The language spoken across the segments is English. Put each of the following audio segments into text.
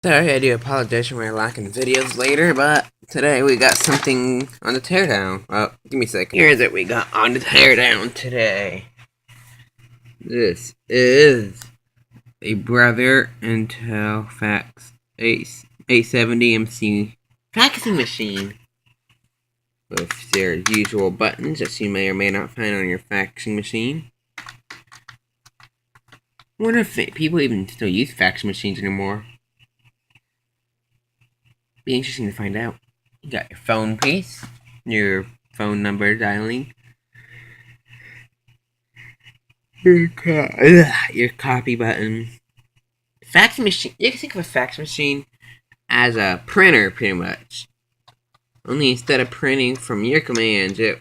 Sorry, I do apologize for my lack in videos later, but today we got something on the teardown. Give me a second. Here's what we got on the teardown today. This is a Brother Intel Fax 870MC faxing machine with their usual buttons that you may or may not find on your faxing machine. I wonder if people even still use fax machines anymore. Be interesting to find out. You got your phone piece, your phone number dialing, your copy button. Fax machine. You can think of a fax machine as a printer, pretty much. Only instead of printing from your commands, it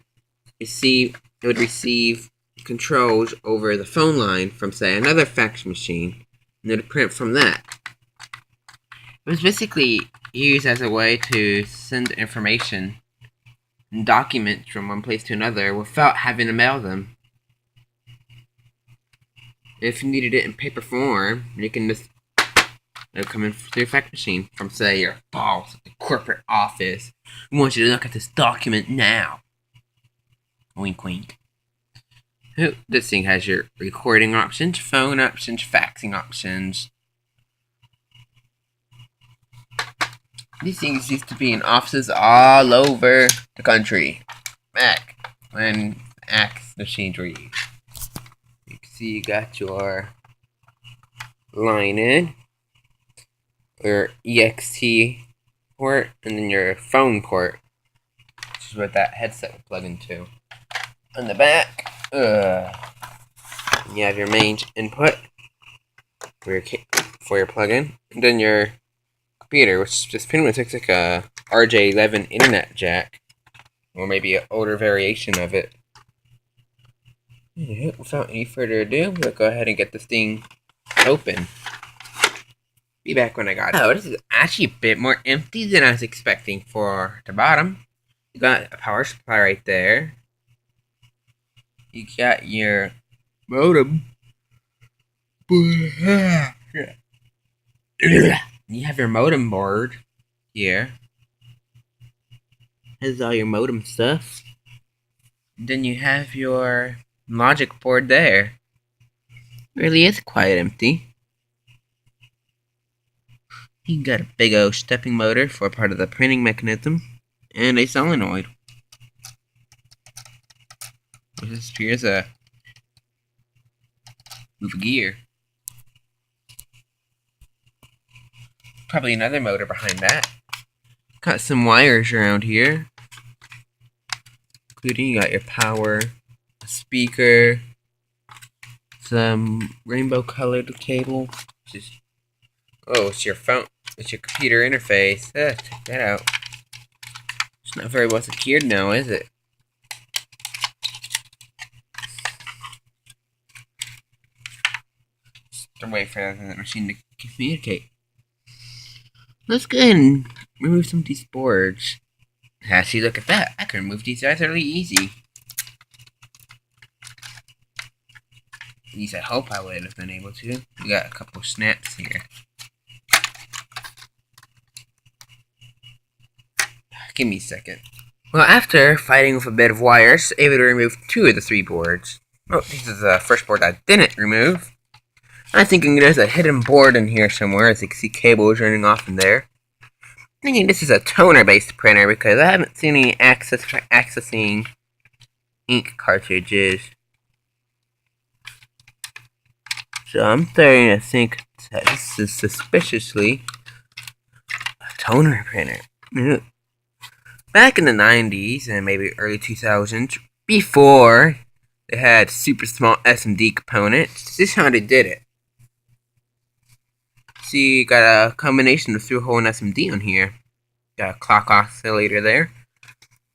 would receive controls over the phone line from, say, another fax machine, and it would print from that. It was basically used as a way to send information and documents from one place to another without having to mail them. If you needed it in paper form, you can just come in through your fax machine from, say, your boss at the corporate office. We want you to look at this document now. Wink, wink. This thing has your recording options, phone options, faxing options. These things used to be in offices all over the country back when fax machines were used. You can see you got your line in, your EXT port, and then your phone port, which is what that headset would plug into. On the back, you have your main input for your plug-in, and then your computer, which just pretty much looks like a RJ11 internet jack, or maybe an older variation of it. Without any further ado, we'll go ahead and get this thing open. Be back when I got it. Oh, this is actually a bit more empty than I was expecting for the bottom. You got a power supply right there. You got your modem. You have your modem board here. This is all your modem stuff. Then you have your logic board there. Really is quite empty. You got a big old stepping motor for part of the printing mechanism, and a solenoid. Here's a move a gear. Probably another motor behind that. Got some wires around here, including you got your power, a speaker, some rainbow colored cable. It's your phone. It's your computer interface. Check that out. It's not very well secured now, is it? Just a way for the machine to communicate. Let's go ahead and remove some of these boards. Actually, look at that. I can remove these guys really easy. At least I hope I would have been able to. We got a couple snaps here. Give me a second. Well, after fighting with a bit of wires, able to remove 2 of the 3 boards. Oh, this is the first board I didn't remove. I'm thinking there's a hidden board in here somewhere, as you can see cables running off in there. Thinking this is a toner-based printer because I haven't seen any accessing ink cartridges. So I'm starting to think that this is suspiciously a toner printer. Back in the 90s and maybe early 2000s, before they had super small SMD components, this is how they did it. See, you got a combination of through-hole and SMD on here. Got a clock oscillator there.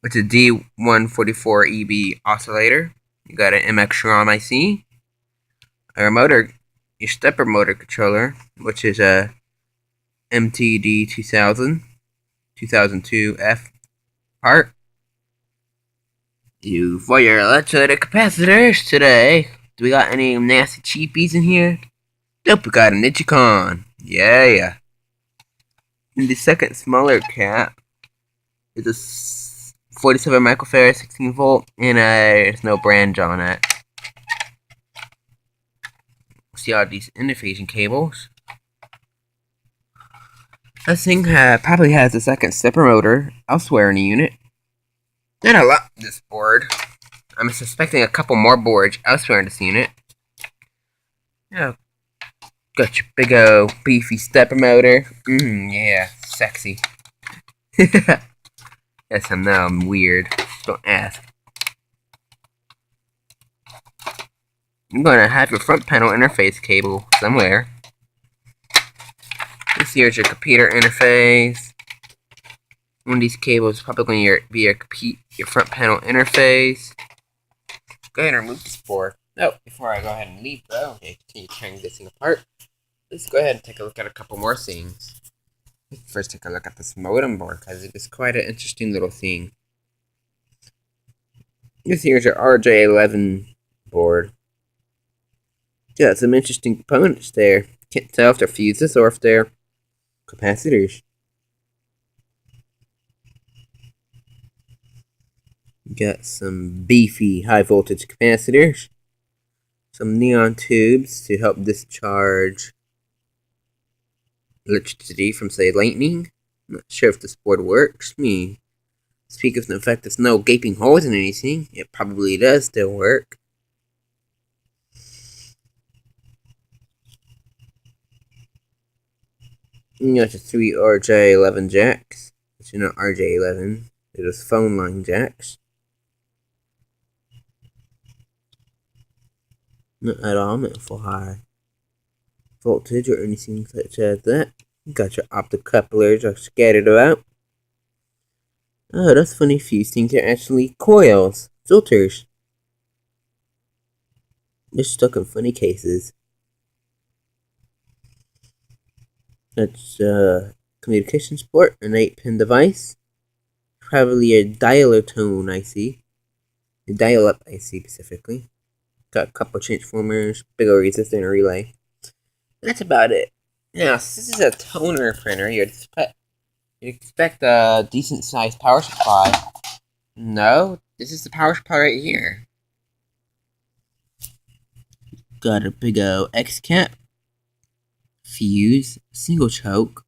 It's a D144EB oscillator. You got an MX ROM IC. Your motor, your stepper motor controller, which is a MTD 2002F part. For your electrolytic capacitors today, do we got any nasty cheapies in here? Nope, we got a michean. Yeah. And the second smaller cap is a 47 microfarad 16 volt, and there's no brand on it. See all these interfacing cables. This thing probably has a second stepper motor elsewhere in the unit. And I love this board. I'm suspecting a couple more boards elsewhere in this unit. Yeah, got your big old beefy stepper motor. Yeah, sexy. Yes, I know I'm weird. Don't ask. I'm gonna have your front panel interface cable somewhere. This here's your computer interface. One of these cables is probably going to be your front panel interface. Go ahead and remove this board. No, before I go ahead and leave though, okay, continue tearing this thing apart. Let's go ahead and take a look at a couple more things. Let's first take a look at this modem board, because it is quite an interesting little thing. This here's your RJ11 board. Got some interesting components there. Can't tell if they're fuses or if they're capacitors. Got some beefy high voltage capacitors. Some neon tubes to help discharge electricity from, say, lightning. I'm not sure if this board works. Speak of the fact there's no gaping holes in anything. It probably does still work. You got your 3 RJ11 jacks. But you're not RJ11. They're just phone line jacks. Not at all meant for high voltage or anything such as that. You got your optic couplers are scattered about. Oh, that's funny. These things are actually coils, filters. They're stuck in funny cases. That's communications port, an 8-pin device. Probably a dialer tone IC. A dial-up IC specifically. Got a couple transformers, big old resistor, and a relay. That's about it. Now, since this is a toner printer, you'd expect a decent sized power supply. No, this is the power supply right here. Got a big old X cap, fuse, single choke,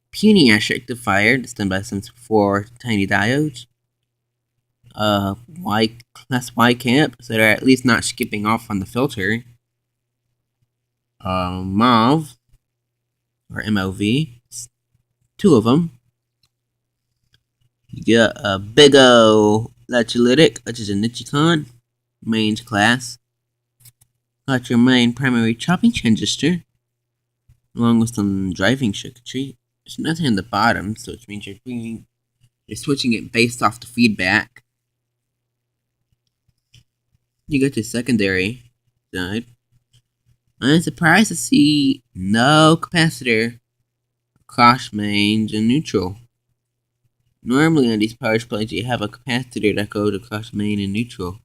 puny ash rectifier that's done by some 4 tiny diodes. Class Y camp, so they're at least not skipping off on the filter. MOV, or MOV, 2 of them. You got a big ol' electrolytic, which is a michean, mains class. Got your main primary chopping transistor, along with some driving circuitry. There's nothing on the bottom, so which means you're switching it based off the feedback. You got your secondary side. I'm surprised to see no capacitor across mains and neutral. Normally on these power supplies you have a capacitor that goes across main and neutral.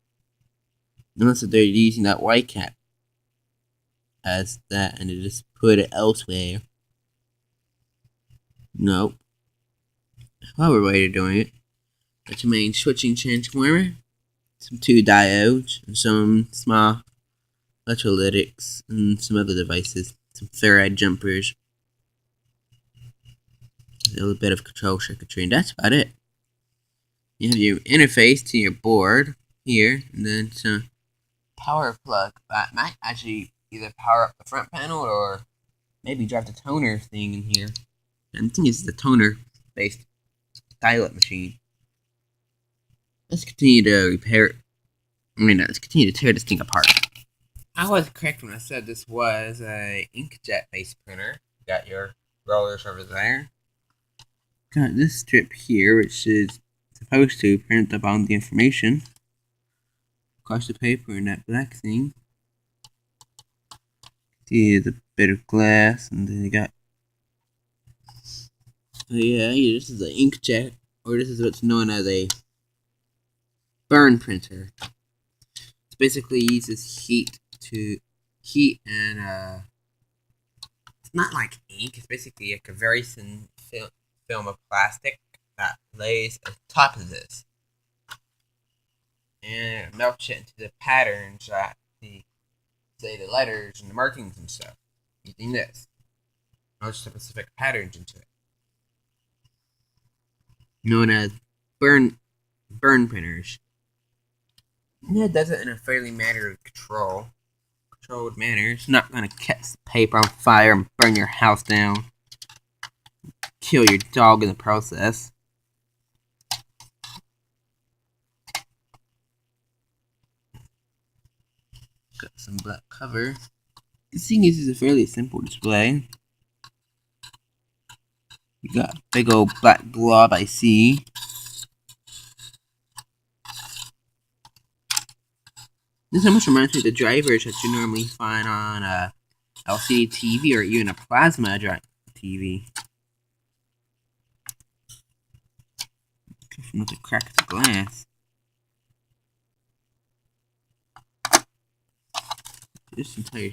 Unless they're using that Y cap as that and they just put it elsewhere. Nope. However way they're doing it. That's your main switching transformer. Some 2 diodes and some small electrolytics and some other devices. Some ferrite jumpers. A little bit of control circuitry, and that's about it. You have your interface to your board here, and then some power plug that might actually either power up the front panel or maybe drive the toner thing in here. And I think it's the toner based dial-up machine. Let's continue to let's continue to tear this thing apart. I was correct when I said this was a inkjet based printer. Got your rollers over there. Got this strip here, which is supposed to print up all the information across the paper in that black thing. See the bit of glass, and then you got. Yeah, this is an inkjet, or this is what's known as a burn printer. It basically uses heat and it's not like ink. It's basically like a very thin film of plastic that lays on top of this, and it melts it into the patterns that the letters and the markings and stuff. Using this, melts the specific patterns into it, known as burn printers. And it does it in a fairly controlled manner. It's not gonna catch the paper on fire and burn your house down, kill your dog in the process. Got some black cover. This thing is a fairly simple display. You got a big old black blob I see. This almost reminds me of the drivers that you normally find on a LCD TV or even a plasma TV. From the crack of the glass. This entire.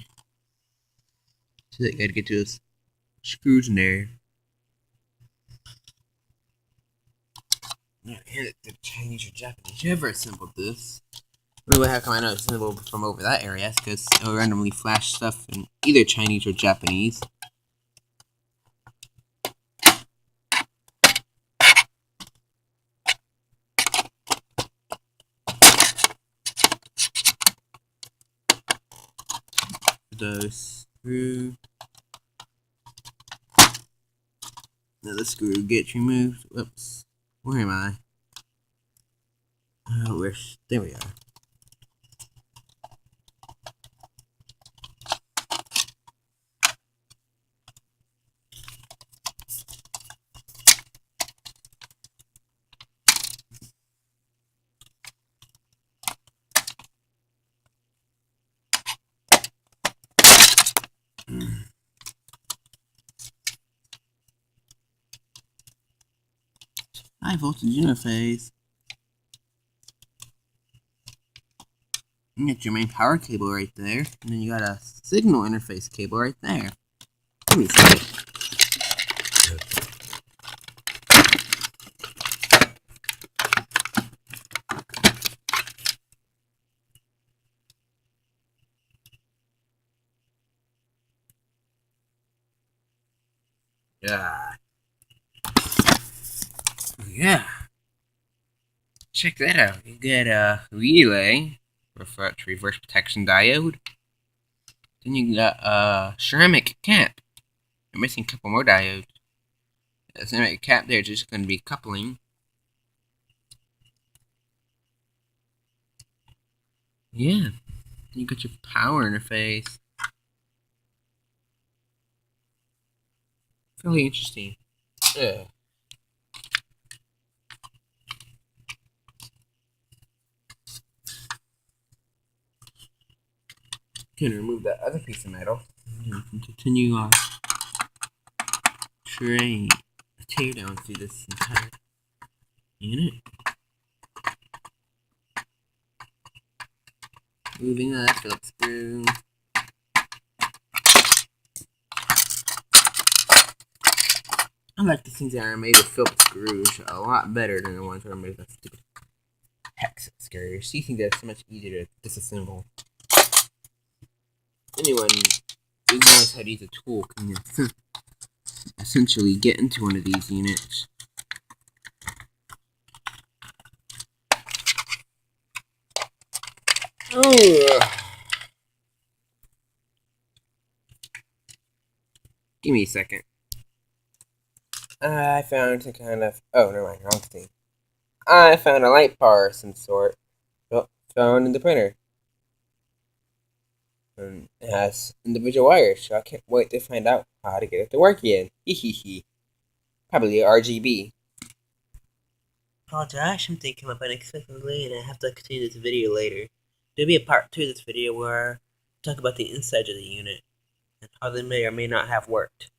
So that you gotta get to those screws in there. Yeah, here the Chinese or Japanese. Whoever assembled this. Really, how come I know it's assembled from over that area? It's because it'll randomly flash stuff in either Chinese or Japanese. The screw. Now the screw gets removed. Whoops. Where am I? Oh, there we are. High voltage interface. You got your main power cable right there, and then you got a signal interface cable right there. Give me a second. Yeah. Check that out. You get a relay, reverse protection diode. Then you got a ceramic cap. You're missing a couple more diodes. The ceramic cap there is just going to be coupling. Yeah. You got your power interface. Really interesting. Yeah. Can remove that other piece of metal and continue our tairdown through this entire unit. Moving that Phillips screw. I like the things that are made with Phillips screws a lot better than the ones that are made with stupid hex screws. These things are so much easier to disassemble. Anyone who knows how to use a tool can essentially get into one of these units. Give me a second. I found some kind of... Oh, never mind, wrong thing. I found a light bar of some sort. Found in the printer. And it has individual wires, so I can't wait to find out how to get it to work again. Hehehe. Probably RGB. Apologize, something came up unexpectedly, and I have to continue this video later. There'll be a part 2 of this video where I talk about the inside of the unit and how they may or may not have worked.